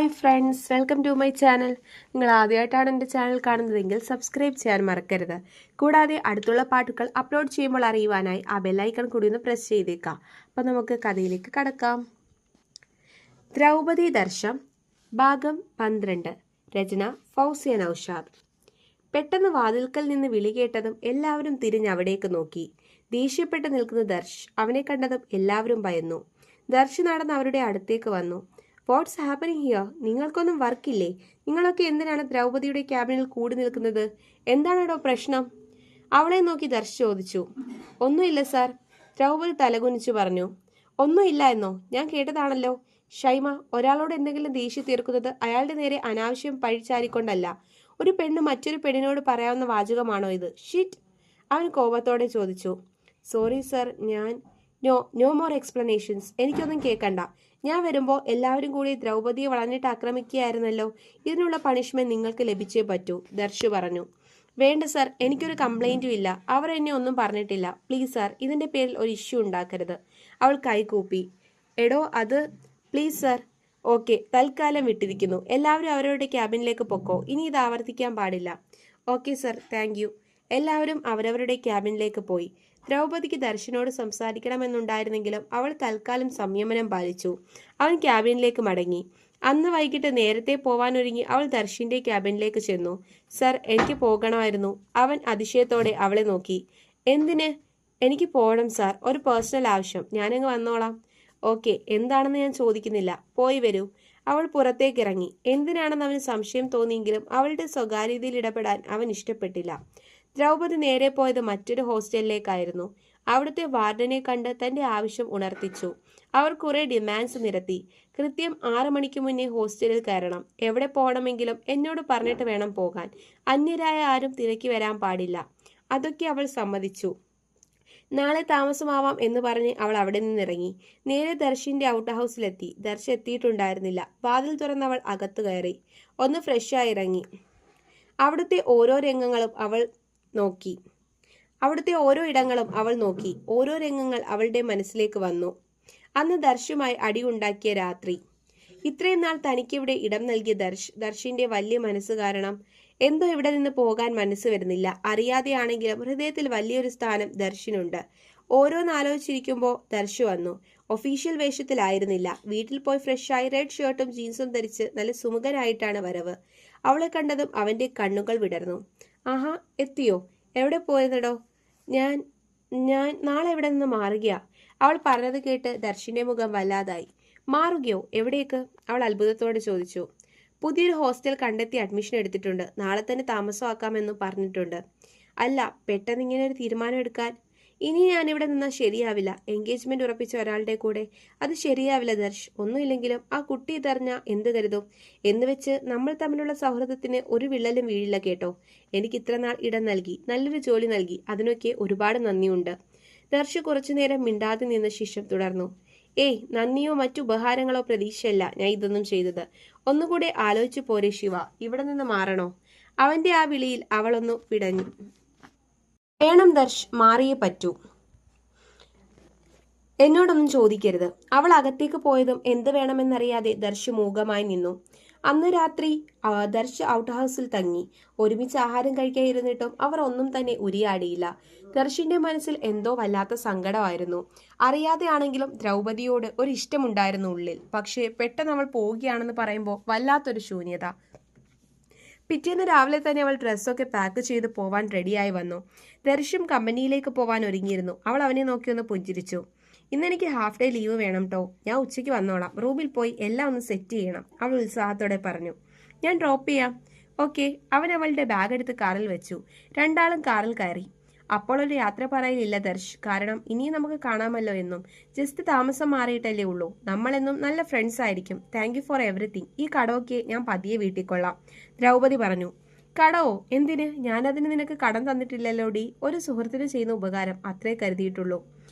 Hi friends, welcome to my channel. നിങ്ങൾ ആദ്യമായിട്ടാണ് എൻ്റെ ചാനൽ കാണുന്നതെങ്കിൽ സബ്സ്ക്രൈബ് ചെയ്യാൻ മറക്കരുത്. കൂടാതെ അടുത്തുള്ള പാട്ടുകൾ അപ്ലോഡ് ചെയ്യുമ്പോൾ അറിയുവാനായി ആ ബെല്ലൈക്കൺ കൂടി ഒന്ന് പ്രസ് ചെയ്തേക്കാം. അപ്പോൾ നമുക്ക് കഥയിലേക്ക് കടക്കാം. ദ്രൗപദി ദർശം ഭാഗം 12. രചന ഫൗസിയ നൗഷാദ്. പെട്ടെന്ന് വാതിൽക്കൽ നിന്ന് വിളി കേട്ടതും എല്ലാവരും തിരിഞ്ഞവിടേക്ക് നോക്കി. ദേഷ്യപ്പെട്ട് നിൽക്കുന്ന ദർശ് അവനെ കണ്ടതും എല്ലാവരും ഭയന്നു. ദർശ് നടന്ന് അവരുടെ അടുത്തേക്ക് വന്നു. What's happening here? നിങ്ങൾക്കൊന്നും വർക്കില്ലേ? നിങ്ങളൊക്കെ എന്തിനാണ് ദ്രൗപദിയുടെ ക്യാബിനിൽ കൂടി നിൽക്കുന്നത്? എന്താണോ പ്രശ്നം? അവളെ നോക്കി ദർശ് ചോദിച്ചു. ഒന്നുമില്ല സാർ, ദ്രൗപദി തലകുനിച്ചു പറഞ്ഞു. ഒന്നുമില്ല എന്നോ? ഞാൻ കേട്ടതാണല്ലോ. ഷൈമ, ഒരാളോട് എന്തെങ്കിലും ദേഷ്യം തീർക്കുന്നത് അയാളുടെ നേരെ അനാവശ്യം പഴിച്ചാരിക്കൊണ്ടല്ല. ഒരു പെണ്ണ് മറ്റൊരു പെണ്ണിനോട് പറയാവുന്ന വാചകമാണോ ഇത്? ഷിറ്റ്! അവൻ കോപത്തോടെ ചോദിച്ചു. Sorry sir, no more explanations. എനിക്കൊന്നും കേൾക്കണ്ട. ഞാൻ വരുമ്പോൾ എല്ലാവരും കൂടി ദ്രൗപദിയെ വളഞ്ഞിട്ട് ആക്രമിക്കുകയായിരുന്നല്ലോ. ഇതിനുള്ള പണിഷ്മെന്റ് നിങ്ങൾക്ക് ലഭിച്ചേ പറ്റൂ, ദർശു പറഞ്ഞു. വേണ്ട സർ, എനിക്കൊരു കംപ്ലൈന്റും ഇല്ല. അവർ എന്നെ ഒന്നും പറഞ്ഞിട്ടില്ല. പ്ലീസ് സർ, ഇതിന്റെ പേരിൽ ഒരു ഇഷ്യൂ ഉണ്ടാക്കരുത്. അവൾ കൈകൂപ്പി. എടോ അത് പ്ലീസ് സർ. ഓക്കെ, തൽക്കാലം വിട്ടിരിക്കുന്നു. എല്ലാവരും അവരവരുടെ ക്യാബിനിലേക്ക് പൊക്കോ. ഇനി ഇത് ആവർത്തിക്കാൻ പാടില്ല. Okay sir, thank you. എല്ലാവരും അവരവരുടെ ക്യാബിനിലേക്ക് പോയി. ദ്രൗപദിക്ക് ദർശനോട് സംസാരിക്കണമെന്നുണ്ടായിരുന്നെങ്കിലും അവൾ തൽക്കാലം സംയമനം പാലിച്ചു. അവൻ ക്യാബിനിലേക്ക് മടങ്ങി. അന്ന് വൈകിട്ട് നേരത്തെ പോവാനൊരുങ്ങി അവൾ ദർശിന്റെ ക്യാബിനിലേക്ക് ചെന്നു. സർ, എനിക്ക് പോകണമായിരുന്നു. അവൻ അതിശയത്തോടെ അവളെ നോക്കി. എന്തിന്? എനിക്ക് പോകണം സാർ, ഒരു പേഴ്സണൽ ആവശ്യം. ഞാനങ്ങ് വന്നോളാം. ഓക്കെ, എന്താണെന്ന് ഞാൻ ചോദിക്കുന്നില്ല. പോയി വരൂ. അവൾ പുറത്തേക്കിറങ്ങി. എന്തിനാണെന്ന് അവന് സംശയം തോന്നിയെങ്കിലും അവളുടെ സ്വകാര്യതയിൽ ഇടപെടാൻ അവൻ ഇഷ്ടപ്പെട്ടില്ല. ദ്രൗപദി നേരെ പോയത് മറ്റൊരു ഹോസ്റ്റലിലേക്കായിരുന്നു. അവിടുത്തെ വാർഡനെ കണ്ട് തന്റെ ആവശ്യം ഉണർത്തിച്ചു. അവർ കുറെ ഡിമാൻഡ്സ് നിരത്തി. കൃത്യം 6 മണിക്ക് മുന്നേ ഹോസ്റ്റലിൽ കയറണം. എവിടെ പോകണമെങ്കിലും എന്നോട് പറഞ്ഞിട്ട് വേണം പോകാൻ. അന്യരായ ആരും തിരക്കി വരാൻ പാടില്ല. അതൊക്കെ അവൾ സമ്മതിച്ചു. നാളെ താമസമാവാം എന്ന് പറഞ്ഞ് അവൾ അവിടെ നിന്നിറങ്ങി. നേരെ ദർശിന്റെ ഔട്ട് ഹൗസിലെത്തി. ദർശ് എത്തിയിട്ടുണ്ടായിരുന്നില്ല. വാതിൽ തുറന്നവൾ അകത്തു കയറി. ഒന്ന് ഫ്രഷായി ഇറങ്ങി. അവിടുത്തെ ഓരോ ഇടങ്ങളും അവൾ നോക്കി. ഓരോ രംഗങ്ങൾ അവളുടെ മനസ്സിലേക്ക് വന്നു. അന്ന് ദർശുമായി അടിയുണ്ടാക്കിയ രാത്രി. ഇത്രയും നാൾ തനിക്കിവിടെ ഇടം നൽകിയ ദർശിന്റെ വലിയ മനസ്സ് കാരണം എന്തോ ഇവിടെ നിന്ന് പോകാൻ മനസ്സ് വരുന്നില്ല. അറിയാതെയാണെങ്കിലും ഹൃദയത്തിൽ വലിയൊരു സ്ഥാനം ദർശിനുണ്ട്. ഓരോന്നാലോചിച്ചിരിക്കുമ്പോൾ ദർശു വന്നു. ഒഫീഷ്യൽ വേഷത്തിലായിരുന്നില്ല. വീട്ടിൽ പോയി ഫ്രഷായി റെഡ് ഷർട്ടും ജീൻസും ധരിച്ച് നല്ല സുമുഖനായിട്ടാണ് വരവ്. അവളെ കണ്ടതും അവന്റെ കണ്ണുകൾ വിടർന്നു. ആഹാ, എത്തിയോ? എവിടെ പോയതടോ? ഞാൻ നാളെ ഇവിടെ നിന്ന് മാറുകയാ. അവൾ പറഞ്ഞത് കേട്ട് ദർശിന്റെ മുഖം വല്ലാതായി. മാറുകയോ? എവിടേക്ക്? അവൾ അത്ഭുതത്തോടെ ചോദിച്ചു. പുതിയൊരു ഹോസ്റ്റൽ കണ്ടെത്തി അഡ്മിഷൻ എടുത്തിട്ടുണ്ട്. നാളെ തന്നെ താമസമാക്കാമെന്നും പറഞ്ഞിട്ടുണ്ട്. അല്ല, പെട്ടെന്ന് ഇങ്ങനെ ഒരു തീരുമാനം എടുക്കാൻ? ഇനി ഞാനിവിടെ നിന്നാൽ ശരിയാവില്ല. എൻഗേജ്മെന്റ് ഉറപ്പിച്ച ഒരാളുടെ കൂടെ. അത് ശരിയാവില്ല ദർശ്. ഒന്നുമില്ലെങ്കിലും ആ കുട്ടി ഇതറിഞ്ഞാ എന്ത് കരുതും? എന്ന് വെച്ച് നമ്മൾ തമ്മിലുള്ള സൗഹൃദത്തിന് ഒരു വിള്ളലും വീഴില്ല കേട്ടോ. എനിക്ക് ഇത്ര നാൾ ഇടം നൽകി, നല്ലൊരു ജോലി നൽകി. അതിനൊക്കെ ഒരുപാട് നന്ദിയുണ്ട്. ദർശ് കുറച്ചുനേരം മിണ്ടാതെ നിന്ന ശേഷം തുടർന്നു. ഏയ്, നന്ദിയോ മറ്റു ഉപഹാരങ്ങളോ പ്രതീക്ഷയല്ല ഞാൻ ഇതൊന്നും ചെയ്തത്. ഒന്നുകൂടെ ആലോചിച്ചു പോരെ ശിവ. ഇവിടെ നിന്ന് മാറണോ? അവന്റെ ആ വിളിയിൽ അവളൊന്നു പിടഞ്ഞു. വേണം ദർശ്, മാറിയേ പറ്റൂ. എന്നോടൊന്നും ചോദിക്കരുത്. അവൾ അകത്തേക്ക് പോയതും എന്ത് വേണമെന്നറിയാതെ ദർശ് മൂകമായി നിന്നു. അന്ന് രാത്രി ദർശ് ഔട്ട് ഹൗസിൽ തങ്ങി. ഒരുമിച്ച് ആഹാരം കഴിക്കാതിരുന്നിട്ടും അവർ ഒന്നും തന്നെ ഉരിയാടിയില്ല. ദർശിന്റെ മനസ്സിൽ എന്തോ വല്ലാത്ത സങ്കടമായിരുന്നു. അറിയാതെയാണെങ്കിലും ദ്രൗപദിയോട് ഒരു ഇഷ്ടമുണ്ടായിരുന്നു ഉള്ളിൽ. പക്ഷേ പെട്ടെന്ന് അവൾ പോവുകയാണെന്ന് പറയുമ്പോൾ വല്ലാത്തൊരു ശൂന്യത. പിറ്റേന്ന് രാവിലെ തന്നെ അവൾ ഡ്രസ്സൊക്കെ പാക്ക് ചെയ്ത് പോവാൻ റെഡിയായി വന്നു. ദർശും കമ്പനിയിലേക്ക് പോവാൻ ഒരുങ്ങിയിരുന്നു. അവൾ അവനെ നോക്കി ഒന്ന് പുഞ്ചിരിച്ചു. ഇന്നെനിക്ക് ഹാഫ് ഡേ ലീവ് വേണം ട്ടോ. ഞാൻ ഉച്ചയ്ക്ക് വന്നോളാം. റൂമിൽ പോയി എല്ലാം ഒന്ന് സെറ്റ് ചെയ്യണം, അവൾ ഉത്സാഹത്തോടെ പറഞ്ഞു. ഞാൻ ഡ്രോപ്പ് ചെയ്യാം. ഓക്കെ. അവൻ അവളുടെ ബാഗ് എടുത്ത് കാറിൽ വെച്ചു. രണ്ടാളും കാറിൽ കയറി. അപ്പോൾ ഒരു യാത്ര പറയലില്ല ദർശ്. കാരണം ഇനിയും നമുക്ക് കാണാമല്ലോ എന്നും. ജസ്റ്റ് താമസം മാറിയിട്ടല്ലേ ഉള്ളൂ. നമ്മളെന്നും നല്ല ഫ്രണ്ട്സ് ആയിരിക്കും. Thank you for everything. ഈ കടമൊക്കെ ഞാൻ പതിയെ വീട്ടിക്കൊള്ളാം, ദ്രൗപദി പറഞ്ഞു. കടമോ? എന്തിന്? ഞാനതിന് നിനക്ക് കടം തന്നിട്ടില്ലല്ലോ ഡി. ഒരു സുഹൃത്തിന് ചെയ്യുന്ന ഉപകാരം അത്രേ കരുതിയിട്ടുള്ളൂ.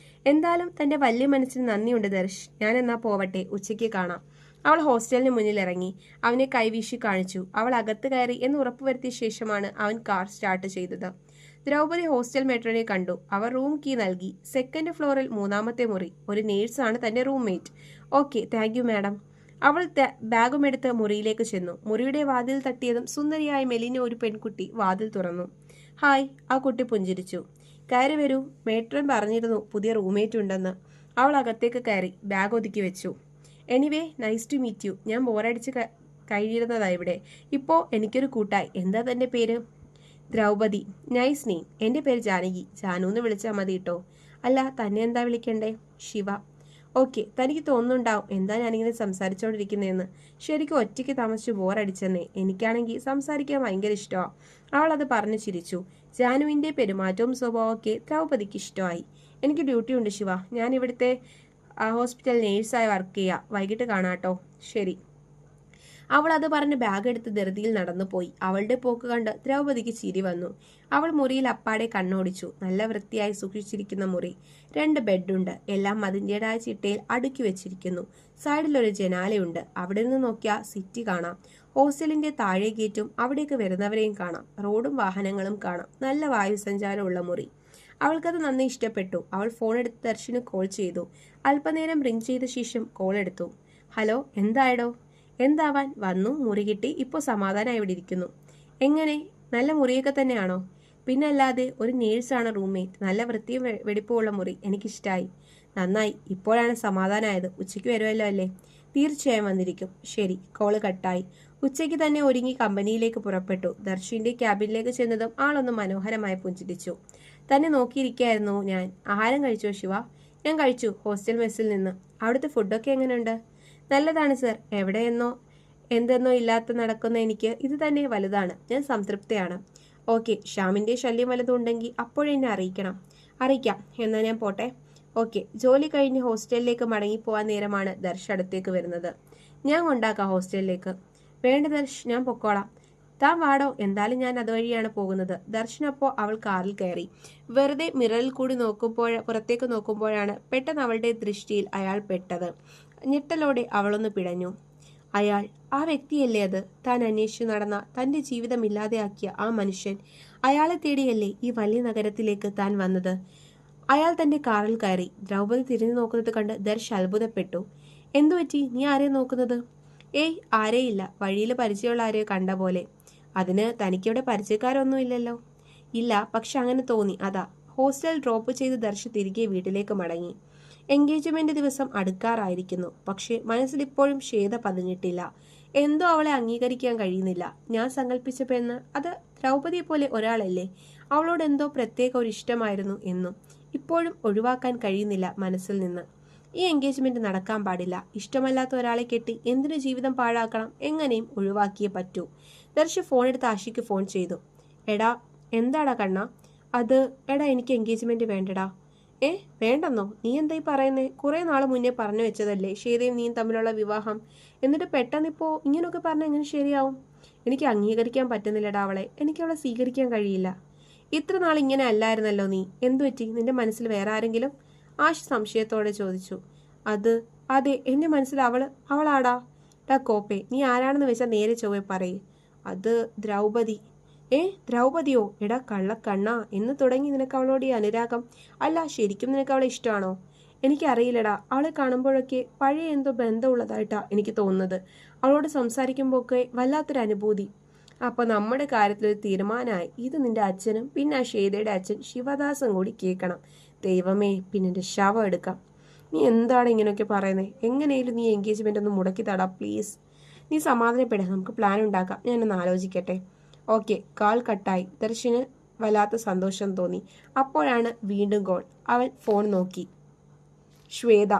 എന്തായാലും തന്റെ വലിയ മനസ്സിന് നന്ദിയുണ്ട് ദർശ്. ഞാൻ എന്നാ പോവട്ടെ, ഉച്ചയ്ക്ക് കാണാം. അവൾ ഹോസ്റ്റലിന് മുന്നിൽ ഇറങ്ങി. അവനെ കൈവീശി കാണിച്ചു. അവൾ അകത്ത് കയറി എന്ന് ഉറപ്പുവരുത്തിയ ശേഷമാണ് അവൻ കാർ സ്റ്റാർട്ട് ചെയ്തത്. ദ്രൗപദി ഹോസ്റ്റൽ മെട്രോനെ കണ്ടു. അവർ റൂം കീ നൽകി. 2nd ഫ്ലോറിൽ 3-ാമത്തെ മുറി. ഒരു നേഴ്സാണ് തന്റെ roommate. Okay, thank you madam. അവൾ ബാഗുമെടുത്ത് മുറിയിലേക്ക് ചെന്നു. മുറിയുടെ വാതിൽ തട്ടിയതും സുന്ദരിയായ മെലിഞ്ഞ ഒരു പെൺകുട്ടി വാതിൽ തുറന്നു. ഹായ്, ആ കുട്ടി പുഞ്ചിരിച്ചു. കയറി വരൂ, മേട്രൻ പറഞ്ഞിരുന്നു പുതിയ റൂംമേറ്റ് ഉണ്ടെന്ന്. അവൾ അകത്തേക്ക് കയറി ബാഗ് ഒതുക്കി വെച്ചു. Anyway, nice to meet you. ഞാൻ ബോറടിച്ച് കഴിഞ്ഞിരുന്നതാ ഇവിടെ. ഇപ്പോൾ എനിക്കൊരു കൂട്ടായി. എന്താ തൻ്റെ പേര്? ദ്രൗപദി. Nice name. എൻ്റെ പേര് ജാനകി. ജാനു എന്ന് വിളിച്ചാൽ മതി കേട്ടോ. അല്ല, തന്നെ എന്താ വിളിക്കണ്ടേ? ശിവ. ഓക്കെ, തനിക്ക് തോന്നുന്നുണ്ടാവും എന്താ ഞാനിങ്ങനെ സംസാരിച്ചുകൊണ്ടിരിക്കുന്നതെന്ന്. ശരിക്കും ഒറ്റയ്ക്ക് താമസിച്ച് ബോറടിച്ചെന്നേ. എനിക്കാണെങ്കിൽ സംസാരിക്കാൻ ഭയങ്കര ഇഷ്ടമാണ്. അവൾ അത് പറഞ്ഞു ചിരിച്ചു. ജാനുവിൻ്റെ പെരുമാറ്റവും സ്വഭാവമൊക്കെ ദ്രൗപദിക്ക് ഇഷ്ടമായി. എനിക്ക് ഡ്യൂട്ടി ഉണ്ട് ശിവ. ഞാൻ ഇവിടുത്തെ ഹോസ്പിറ്റൽ നേഴ്സായി വർക്ക് ചെയ്യുക. വൈകിട്ട് കാണാട്ടോ. ശരി. അവൾ അത് പറഞ്ഞ് ബാഗ് എടുത്ത് ധൃതിയിൽ നടന്നുപോയി. അവളുടെ പോക്ക് കണ്ട് ദ്രൗപദിക്ക് ചിരി വന്നു. അവൾ മുറിയിൽ അപ്പാടെ കണ്ണോടിച്ചു. നല്ല വൃത്തിയായി സൂക്ഷിച്ചിരിക്കുന്ന മുറി. 2 ബെഡുണ്ട്. എല്ലാം അതിൻ്റെതായ ചിട്ടയിൽ അടുക്കി വെച്ചിരിക്കുന്നു. സൈഡിലൊരു ജനാലയുണ്ട്. അവിടെ നിന്ന് നോക്കിയാൽ സിറ്റി കാണാം. ഹോസ്റ്റലിന്റെ താഴെ ഗേറ്റും അവിടേക്ക് വരുന്നവരെയും കാണാം. റോഡും വാഹനങ്ങളും കാണാം. നല്ല വായുസഞ്ചാരമുള്ള മുറി. അവൾക്കത് നന്ദി ഇഷ്ടപ്പെട്ടു. അവൾ ഫോൺ എടുത്ത് ദർശന് കോൾ ചെയ്തു. അല്പനേരം റിംഗ് ചെയ്ത ശേഷം കോൾ എടുത്തു. ഹലോ, എന്തായടോ? എന്താവാൻ, വന്നു, മുറി കിട്ടി, ഇപ്പോൾ സമാധാനമായി ഇവിടെ ഇരിക്കുന്നു. എങ്ങനെ, നല്ല മുറിയൊക്കെ തന്നെയാണോ? പിന്നല്ലാതെ, ഒരു നേഴ്സാണ് റൂംമേറ്റ്. നല്ല വൃത്തിയും വെടിപ്പുമുള്ള മുറി. എനിക്കിഷ്ടമായി. നന്നായി, ഇപ്പോഴാണ് സമാധാനമായത്. ഉച്ചയ്ക്ക് വരുമല്ലോ അല്ലേ? തീർച്ചയായും വന്നിരിക്കും. ശരി. കോള് കട്ടായി. ഉച്ചയ്ക്ക് തന്നെ ഒരുങ്ങി കമ്പനിയിലേക്ക് പുറപ്പെട്ടു. ദർശിന്റെ ക്യാബിനിലേക്ക് ചെന്നതും ആളൊന്ന് മനോഹരമായി പുഞ്ചിരിച്ചു. തന്നെ നോക്കിയിരിക്കായിരുന്നു ഞാൻ. ആഹാരം കഴിച്ചോ ശിവ? ഞാൻ കഴിച്ചു, ഹോസ്റ്റൽ മെസ്സിൽ നിന്ന്. അവിടുത്തെ ഫുഡൊക്കെ എങ്ങനെയുണ്ട്? നല്ലതാണ് സർ. എവിടെയെന്നോ എന്തെന്നോ ഇല്ലാത്ത നടക്കുന്ന എനിക്ക് ഇത് തന്നെ വലുതാണ്. ഞാൻ സംതൃപ്തയാണ്. ഓക്കെ, ഷ്യാമിൻ്റെ ശല്യം വല്ലതും ഉണ്ടെങ്കിൽ അപ്പോഴെന്നെ അറിയിക്കണം. അറിയിക്കാം. എന്നാൽ ഞാൻ പോട്ടെ. ഓക്കെ. ജോലി കഴിഞ്ഞ് ഹോസ്റ്റലിലേക്ക് മടങ്ങിപ്പോവാൻ നേരമാണ് ദർശ് അടുത്തേക്ക് വരുന്നത്. ഞാൻ കൊണ്ടാക്കാം ഹോസ്റ്റലിലേക്ക്. വേണ്ട ദർശ്, ഞാൻ പൊക്കോളാം. താൻ വാടോ, എന്തായാലും ഞാൻ അതുവഴിയാണ് പോകുന്നത്. ദർശനപ്പോൾ അവൾ കാറിൽ കയറി. വെറുതെ മിററിൽ കൂടി പുറത്തേക്ക് നോക്കുമ്പോഴാണ് പെട്ടെന്ന് അവളുടെ ദൃഷ്ടിയിൽ അയാൾ പെട്ടത്. ഞെട്ടലോടെ അവളൊന്ന് പിടഞ്ഞു. അയാൾ, ആ വ്യക്തിയല്ലേ അത്? താൻ അന്വേഷിച്ചു നടന്ന, തൻ്റെ ജീവിതം ഇല്ലാതെയാക്കിയ ആ മനുഷ്യൻ. അയാളെ തേടിയല്ലേ ഈ വലിയ നഗരത്തിലേക്ക് താൻ വന്നത്? അയാൾ തൻ്റെ കാറിൽ കയറി. ദ്രൗപദി തിരിഞ്ഞു നോക്കുന്നത് കണ്ട് ദർശ് അത്ഭുതപ്പെട്ടു. എന്തുപറ്റി? നീ ആരെയും നോക്കുന്നത്? ഏയ്, ആരെയില്ല. വഴിയിൽ പരിചയമുള്ള ആരെയോ കണ്ട പോലെ. അതിന് തനിക്കിവിടെ പരിചയക്കാരൊന്നുമില്ലല്ലോ. ഇല്ല, പക്ഷെ അങ്ങനെ തോന്നി, അതാ. ഹോസ്റ്റൽ ഡ്രോപ്പ് ചെയ്ത് ദർശ് തിരികെ വീട്ടിലേക്ക് മടങ്ങി. എൻഗേജ്മെന്റ് ദിവസം അടുക്കാറായിരിക്കുന്നു. പക്ഷെ മനസ്സിലിപ്പോഴും ശ്വേത പതിഞ്ഞിട്ടില്ല. എന്തോ അവളെ അംഗീകരിക്കാൻ കഴിയുന്നില്ല. ഞാൻ സങ്കല്പിച്ച പെണ്ണ് അത് ദ്രൗപദിയെ പോലെ ഒരാളല്ലേ. അവളോട് എന്തോ പ്രത്യേക ഒരു ഇഷ്ടമായിരുന്നു എന്നും ഇപ്പോഴും ഒഴിവാക്കാൻ കഴിയുന്നില്ല മനസ്സിൽ നിന്ന്. ഈ എൻഗേജ്മെന്റ് നടക്കാൻ പാടില്ല. ഇഷ്ടമല്ലാത്ത ഒരാളെ കെട്ടി എന്തിനു ജീവിതം പാഴാക്കണം? എങ്ങനെയും ഒഴിവാക്കിയേ പറ്റൂ. ദർശ് ഫോൺ എടുത്ത് ആഷിക്ക് ഫോൺ ചെയ്തു. എടാ, എന്താടാ കണ്ണ? എടാ, എനിക്ക് എൻഗേജ്മെന്റ് വേണ്ടടാ. വേണ്ടെന്നോ? നീ എന്തായി പറയുന്നേ? കുറെ നാൾ മുന്നേ പറഞ്ഞു വെച്ചതല്ലേ ശ്വേതയും നീയും തമ്മിലുള്ള വിവാഹം. എന്നിട്ട് പെട്ടെന്നിപ്പോ ഇങ്ങനെയൊക്കെ പറഞ്ഞാൽ എങ്ങനെ ശരിയാവും? എനിക്ക് അംഗീകരിക്കാൻ പറ്റുന്നില്ലടാ അവളെ. എനിക്ക് അവളെ സ്വീകരിക്കാൻ കഴിയില്ല. ഇത്ര നാൾ ഇങ്ങനെ അല്ലായിരുന്നല്ലോ നീ. എന്തുപറ്റി? നിന്റെ മനസ്സിൽ വേറെ ആരെങ്കിലും? ആഷ് സംശയത്തോടെ ചോദിച്ചു. അതെ, എന്റെ മനസ്സിൽ അവളാടാ. കോപ്പേ, നീ ആരാണെന്ന് വെച്ചാൽ നേരെ ചൊവ്വേ പറയേ. അത് ദ്രൗപദി. ദ്രൗപദിയോ? എടാ കള്ളക്കണ്ണാ, എന്ന് തുടങ്ങി നിനക്ക് അവളോട് ഈ അനുരാഗം? അല്ല, ശരിക്കും നിനക്ക് അവളെ ഇഷ്ടമാണോ? എനിക്കറിയില്ലടാ. അവളെ കാണുമ്പോഴൊക്കെ പഴയ എന്തോ ബന്ധമുള്ളതായിട്ടാ എനിക്ക് തോന്നുന്നത്. അവളോട് സംസാരിക്കുമ്പോഴൊക്കെ വല്ലാത്തൊരു അനുഭൂതി. അപ്പൊ നമ്മുടെ കാര്യത്തിൽ തീരുമാനമായി. ഇത് നിന്റെ അച്ഛനും പിന്നെ ആ ശ്വേതയുടെ അച്ഛൻ ശിവദാസും കൂടി കേൾക്കണം. ദൈവമേ, പിന്നെ എൻ്റെ ശവം എടുക്കാം. നീ എന്താണ് ഇങ്ങനെയൊക്കെ പറയുന്നത്? എങ്ങനെയും നീ എൻഗേജ്മെന്റ് ഒന്ന് മുടക്കി തടാ പ്ലീസ്. നീ സമാധാനപ്പെടാം, നമുക്ക് പ്ലാൻ ഉണ്ടാക്കാം. ഞാനൊന്ന് ആലോചിക്കട്ടെ. ഓക്കെ. കാൾ കട്ടായി. ദർശന് വല്ലാത്ത സന്തോഷം തോന്നി. അപ്പോഴാണ് വീണ്ടും കോൾ. അവൻ ഫോൺ നോക്കി. ശ്വേത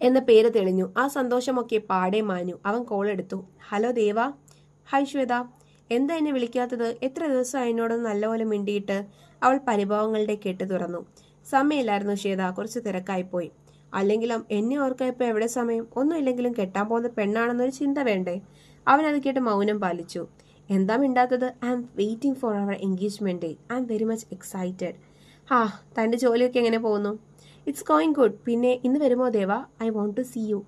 എന്ന പേര് തെളിഞ്ഞു. ആ സന്തോഷമൊക്കെ പാടെ മാഞ്ഞു. അവൻ കോൾ എടുത്തു. ഹലോ ദേവ. ഹായ് ശ്വേത. എന്താ എന്നെ വിളിക്കാത്തത്? എത്ര ദിവസമായി എന്നോടൊന്ന് നല്ലപോലെ മിണ്ടിയിട്ട്? അവൾ പരിഭവങ്ങളുടെ കെട്ട് തുറന്നു. സമയമില്ലായിരുന്നു ശ്വേത, കുറച്ച് തിരക്കായിപ്പോയി. അല്ലെങ്കിലും എന്നെ ഓർക്കാൻ ഇപ്പൊ എവിടെ സമയം? ഒന്നുമില്ലെങ്കിലും കെട്ടാൻ പോകുന്ന പെണ്ണാണെന്നൊരു ചിന്ത വേണ്ടേ? അവൻ അത് കേട്ട് മൗനം പാലിച്ചു. എന്താ മിണ്ടാത്തത്? I am waiting for our engagement day. I am very much excited. തൻ്റെ ജോലിയൊക്കെ എങ്ങനെ പോകുന്നു? It's going good. പിന്നെ ഇന്ന് വരുമോ Deva? I want to see you.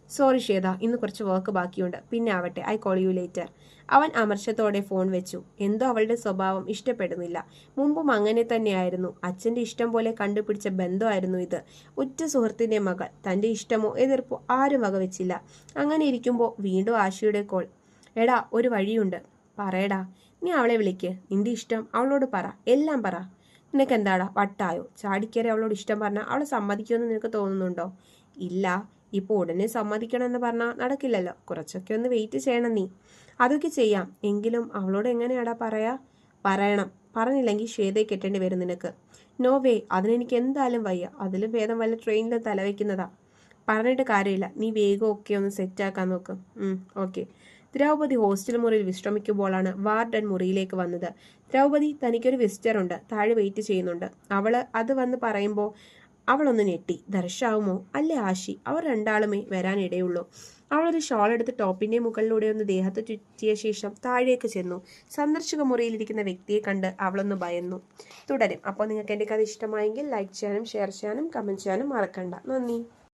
Sorry Shweta, ഇന്ന് കുറച്ച് വർക്ക് ബാക്കിയുണ്ട്, പിന്നെ ആവട്ടെ, ഐ കോൾ യു ലേറ്റർ. അവൻ അമർഷത്തോടെ ഫോൺ വെച്ചു. എന്തോ അവളുടെ സ്വഭാവം ഇഷ്ടപ്പെടുന്നില്ല. മുമ്പും അങ്ങനെ തന്നെയായിരുന്നു. അച്ഛൻ്റെ ഇഷ്ടം പോലെ കണ്ടുപിടിച്ച ബന്ധമായിരുന്നു ഇത്. ഉറ്റ സുഹൃത്തിൻ്റെ മകൾ. തൻ്റെ ഇഷ്ടമോ എതിർപ്പോ ആരും വകവെച്ചില്ല. അങ്ങനെ ഇരിക്കുമ്പോൾ വീണ്ടും ആശയുടെ കോൾ. എടാ, ഒരു വഴിയുണ്ട്. പറയടാ. നീ അവളെ വിളിക്ക്. നിന്റെ ഇഷ്ടം അവളോട് പറ, എല്ലാം പറ. നിനക്കെന്താടാ, വട്ടായോ? ചാടിക്കയറി അവളോട് ഇഷ്ടം പറഞ്ഞാൽ അവൾ സമ്മതിക്കുമെന്ന് നിനക്ക് തോന്നുന്നുണ്ടോ? ഇല്ല, ഇപ്പോൾ ഉടനെ സമ്മതിക്കണമെന്ന് പറഞ്ഞാൽ നടക്കില്ലല്ലോ. കുറച്ചൊക്കെ ഒന്ന് വെയിറ്റ് ചെയ്യണം നീ. അതൊക്കെ ചെയ്യാം, എങ്കിലും അവളോട് എങ്ങനെയാടാ പറയാ? പറയണം. പറഞ്ഞില്ലെങ്കിൽ ശ്വേതയെ കെട്ടേണ്ടി വരും നിനക്ക്. നോ വേ, അതിനെനിക്ക് എന്തായാലും വയ്യ. അതിലും ഭേദം വല്ല ട്രെയിനിലും തലവെക്കുന്നതാ. പറഞ്ഞിട്ട് കാര്യമില്ല, നീ വേഗം ഒക്കെ ഒന്ന് സെറ്റാക്കാൻ നോക്ക്. ഓക്കെ. ദ്രൗപദി ഹോസ്റ്റൽ മുറിയിൽ വിശ്രമിക്കുമ്പോഴാണ് വാർഡൻ മുറിയിലേക്ക് വന്നത്. ദ്രൗപദി, തനിക്കൊരു വിസിറ്റർ ഉണ്ട്, താഴെ വെയിറ്റ് ചെയ്യുന്നുണ്ട്. അവള് അത് വന്ന് പറയുമ്പോൾ അവളൊന്ന് ഞെട്ടി. ദർശാവുമോ അല്ലേ ആശി? അവർ രണ്ടാളുമേ വരാനിടയുള്ളൂ. അവളൊരു ഷോൾ എടുത്ത് ടോപ്പിന്റെ മുകളിലൂടെ ഒന്ന് ദേഹത്ത് ചുറ്റിയ ശേഷം താഴേക്ക് ചെന്നു. സന്ദർശക മുറിയിലിരിക്കുന്ന വ്യക്തിയെ കണ്ട് അവളൊന്ന് ഭയന്നു. തുടരും. അപ്പോൾ നിങ്ങൾക്ക് എൻ്റെ കഥ ഇഷ്ടമായെങ്കിൽ ലൈക്ക് ചെയ്യാനും ഷെയർ ചെയ്യാനും കമൻറ്റ് ചെയ്യാനും മറക്കണ്ട. നന്ദി.